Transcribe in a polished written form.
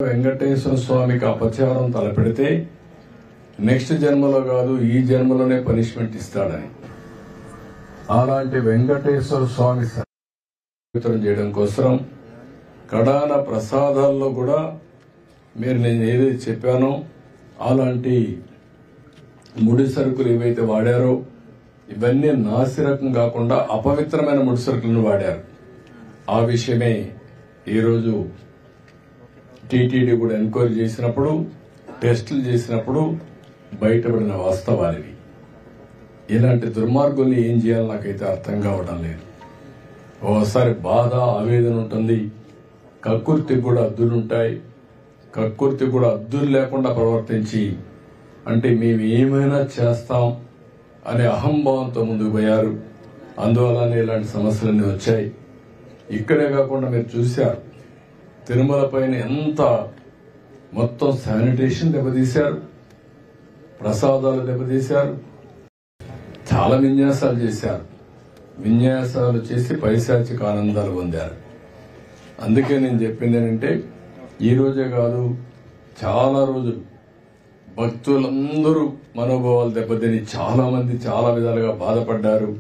వెంకటేశ్వర స్వామికి అపచారం తలపెడితే నెక్స్ట్ జన్మలో కాదు ఈ జన్మలోనే పనిష్మెంట్ ఇస్తాడని, అలాంటి వెంకటేశ్వర స్వామి పవిత్రం చేయడం కోసం కడాన ప్రసాదాల్లో కూడా మీరు నేను ఏదైతే చెప్పానో అలాంటి ముడి సరుకులు ఏవైతే వాడారో ఇవన్నీ నాసిరకం కాకుండా అపవిత్రమైన ముడి సరుకులను వాడారు. ఆ విషయమే ఈరోజు టీటీడీ కూడా ఎంక్వైరీ చేసినప్పుడు, టెస్టులు చేసినప్పుడు బయటపడిన వాస్తవాలివి. ఇలాంటి దుర్మార్గుల్ని ఏం చేయాలో నాకైతే అర్థం కావడం లేదు. ఓసారి బాధ, ఆవేదన ఉంటుంది. కక్కుర్తికి కూడా హద్దులుంటాయి. కక్కుర్తి కూడా హద్దులు లేకుండా ప్రవర్తించి అంటే మేము ఏమైనా చేస్తాం అనే అహంభావంతో ముందుకు పోయారు. అందువల్లనే ఇలాంటి సమస్యలన్నీ వచ్చాయి. ఇక్కడే కాకుండా మీరు చూశారు, తిరుమల పైన ఎంత మొత్తం శానిటేషన్ దెబ్బతీశారు, ప్రసాదాలు దెబ్బతీశారు, చాలా విన్యాసాలు చేశారు. విన్యాసాలు చేసి పైశాచిక ఆనందాలు పొందారు. అందుకే నేను చెప్పింది ఏంటంటే ఈ రోజే కాదు, చాలా రోజులు భక్తులందరూ మనోభావాలు దెబ్బతిని చాలా మంది చాలా విధాలుగా బాధపడ్డారు.